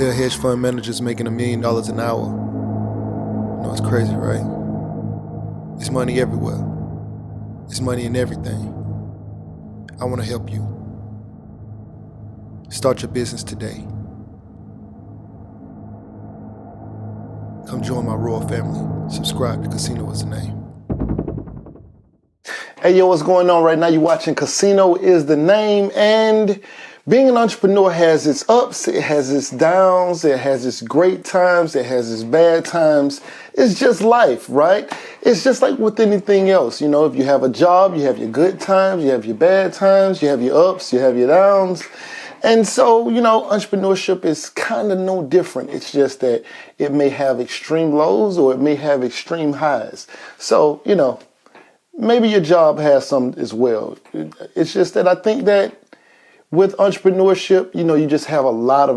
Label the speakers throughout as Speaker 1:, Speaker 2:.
Speaker 1: There are hedge fund managers making $1 million an hour. You know, it's crazy, right? It's money everywhere. It's money in everything. I want to help you. Start your business today. Come join my royal family. Subscribe to Casino is the name.
Speaker 2: Hey, yo, what's going on right now? You're watching Casino is the Name, and being an entrepreneur has its ups, it has its downs, it has its great times, it has its bad times. It's just life, right? It's just like with anything else. You know, if you have a job, you have your good times, you have your bad times, you have your ups, you have your downs. And so, you know, entrepreneurship is kind of no different. It's just that it may have extreme lows or it may have extreme highs. So, you know, maybe your job has some as well. It's just that I think that with entrepreneurship, you know, you just have a lot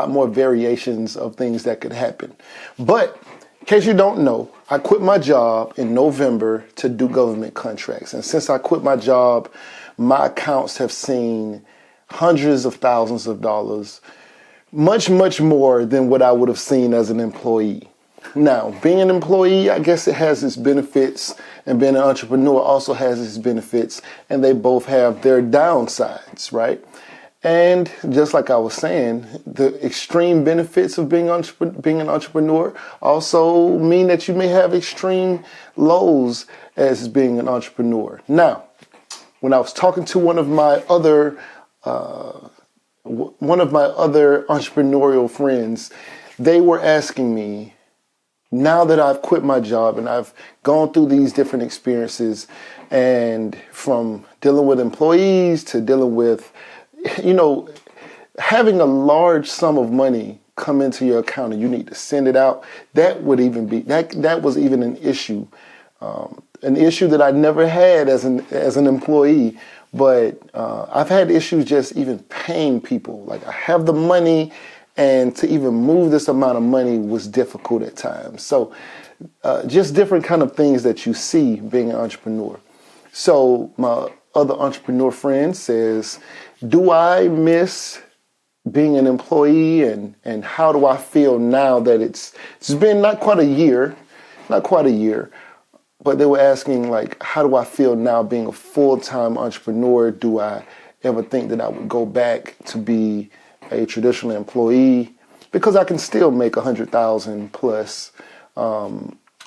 Speaker 2: more variations of things that could happen. But in case you don't know, I quit my job in November to do government contracts. And since I quit my job, my accounts have seen hundreds of thousands of dollars, much, much more than what I would have seen as an employee. Now, being an employee, I guess it has its benefits, and being an entrepreneur also has its benefits, and they both have their downsides, right? And just like I was saying, the extreme benefits of being an entrepreneur also mean that you may have extreme lows as being an entrepreneur. Now, when I was talking to one of my other entrepreneurial friends, they were asking me, now that I've quit my job and I've gone through these different experiences, and from dealing with employees to dealing with, you know, having a large sum of money come into your account and you need to send it out, that was even an issue that I never had as an employee. But I've had issues just even paying people. Like, I have the money, and to even move this amount of money was difficult at times. So just different kind of things that you see being an entrepreneur. So my other entrepreneur friend says, do I miss being an employee, and how do I feel now that it's been not quite a year, but they were asking, like, how do I feel now being a full-time entrepreneur? Do I ever think that I would go back to be a traditional employee? Because I can still make $100,000 plus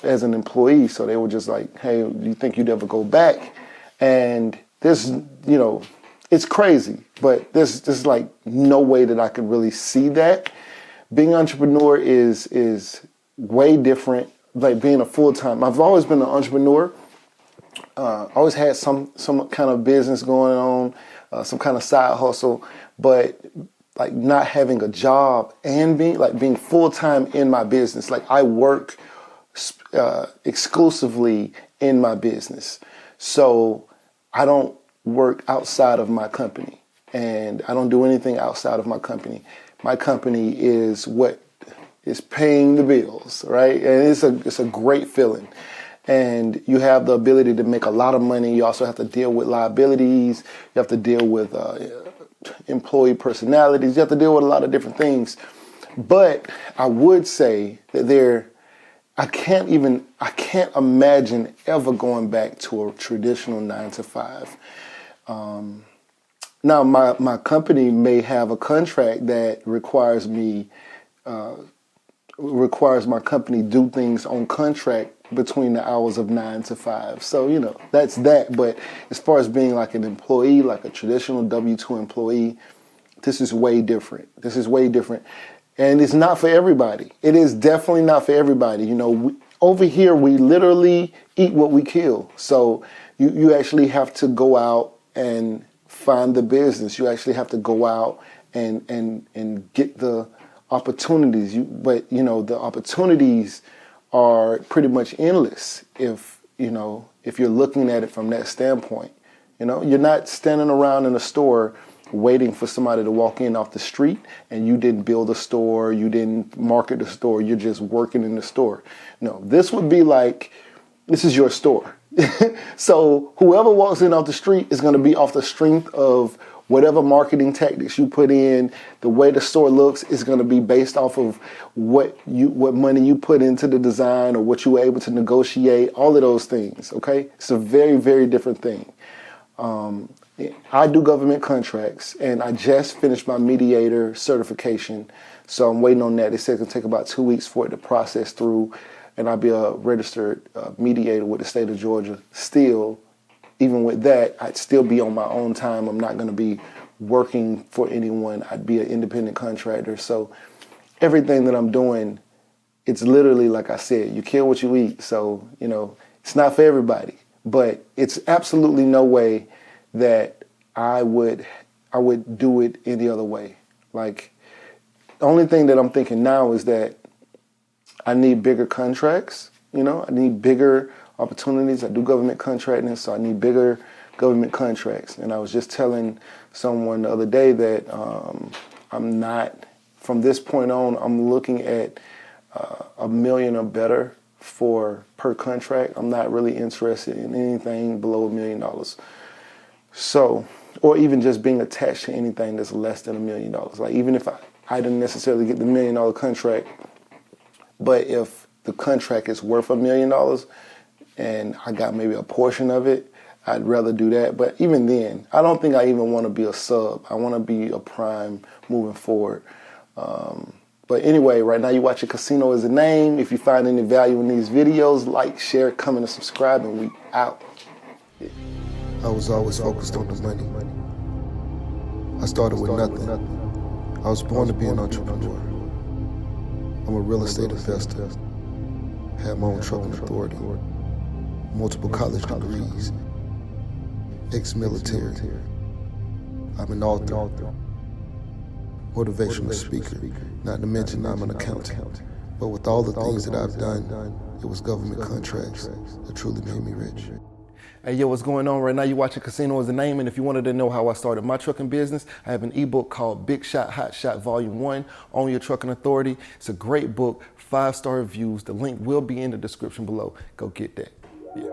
Speaker 2: as an employee. So they were just like, hey, do you think you'd ever go back? And this, you know, it's crazy, but there's like no way that I could really see that. Being an entrepreneur is way different. Like being a full-time, I've always been an entrepreneur. Always had some kind of business going on, some kind of side hustle, but like not having a job and being full-time in my business. Like, I work exclusively in my business. So I don't work outside of my company, and I don't do anything outside of my company. My company is what is paying the bills, right? And it's a great feeling. And you have the ability to make a lot of money. You also have to deal with liabilities. You have to deal with employee personalities. You have to deal with a lot of different things. But I would say that I can't imagine ever going back to a traditional 9-to-5. Now, my company may have a contract that requires my company do things on contract between the hours of 9 to 5. So, you know, that's that. But as far as being like an employee, like a traditional W-2 employee, this is way different. And it's not for everybody. It is definitely not for everybody. You know, over here, we literally eat what we kill. So you actually have to go out and find the business. You actually have to go out and get the opportunities. But you know, the opportunities are pretty much endless if you're looking at it from that standpoint. You know, you're not standing around in a store waiting for somebody to walk in off the street, and you didn't build a store, you didn't market the store, you're just working in the store. No, this would be like, this is your store. So whoever walks in off the street is going to be off the strength of whatever marketing tactics you put in, the way the store looks is going to be based off of what money you put into the design or what you were able to negotiate, all of those things, okay? It's a very, very different thing. I do government contracts, and I just finished my mediator certification, so I'm waiting on that. They said it's going to take about 2 weeks for it to process through, and I'll be a registered mediator with the state of Georgia. Still, even with that, I'd still be on my own time. I'm not going to be working for anyone. I'd be an independent contractor. So everything that I'm doing, it's literally, like I said, you kill what you eat. So, you know, it's not for everybody, but it's absolutely no way that I would do it any other way. Like, the only thing that I'm thinking now is that I need bigger contracts, you know, I need bigger opportunities. I do government contracting, so I need bigger government contracts. And I was just telling someone the other day that I'm not, from this point on, I'm looking at $1 million or better per contract. I'm not really interested in anything below $1 million. So, or even just being attached to anything that's less than $1 million. Like, even if I didn't necessarily get the $1 million contract, but if the contract is worth $1 million and I got maybe a portion of it, I'd rather do that. But even then, I don't think I even want to be a sub. I want to be a prime moving forward. But anyway, right now you're watching Casino is the Name. If you find any value in these videos, like, share, comment, and subscribe, and we out. Yeah.
Speaker 1: I was always focused on the money. I started with nothing. I was born to be an entrepreneur. I'm a real estate investor. Had my own trucking authority. Multiple college degrees. Ex-military. I'm an author. Motivational speaker. Not to mention I'm an accountant. But with all the things that I've done, it was government contracts that truly made me rich.
Speaker 2: Hey, yo, what's going on right now? You're watching Casino is the Name, and if you wanted to know how I started my trucking business, I have an ebook called Big Shot, Hot Shot Volume 1, Own Your Trucking Authority. It's a great book, 5-star reviews. The link will be in the description below. Go get that. Yeah.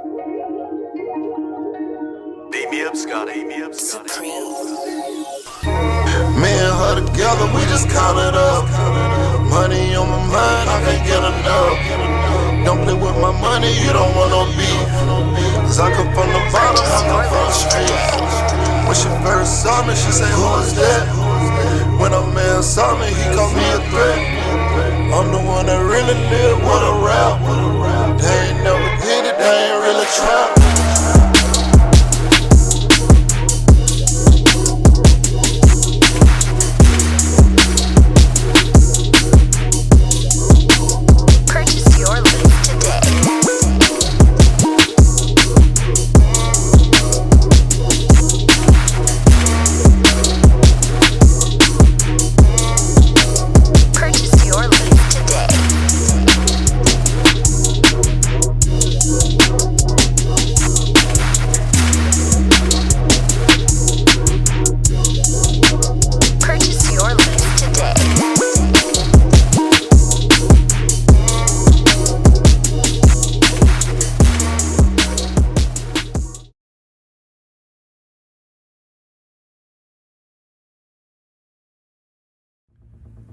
Speaker 3: Beat me up, Scotty. Me up, Scotty.
Speaker 1: Me and her together, we just counted up. Money on my mind, I can't get enough. Don't play with my money, you don't want no beef. Cause I come from the bottom, I come from the street. When she first saw me, she said, who is that? When a man saw me, he called me a threat. I'm the one that really live with a rap. They ain't never did it, they ain't really trap.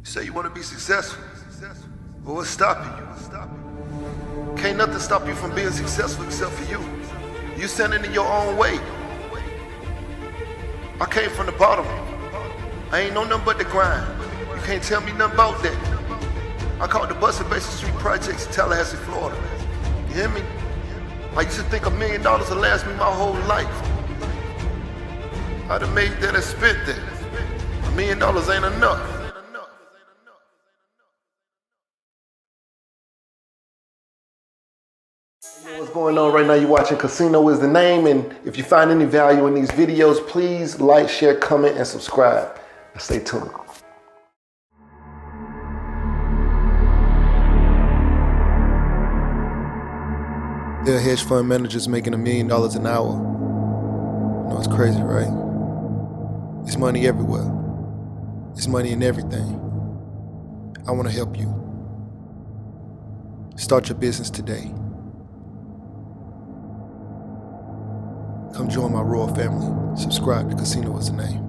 Speaker 2: Say you want to be successful. Well, what's stopping you? Can't nothing stop you from being successful except for you. You standing in your own way. I came from the bottom. I ain't know nothing but the grind. You can't tell me nothing about that. I called the Bus and Basin Street Projects in Tallahassee, Florida. You hear me? I used to think $1 million would last me my whole life. I'd have made that and spent that. $1 million ain't enough. What's going on right now? You're watching Casino is the Name, and if you find any value in these videos, please like, share, comment, and subscribe. And stay tuned.
Speaker 1: There are hedge fund managers making $1 million an hour. You know, it's crazy, right? It's money everywhere. It's money in everything. I want to help you. Start your business today. Come join my royal family. Subscribe to Casino is the Name.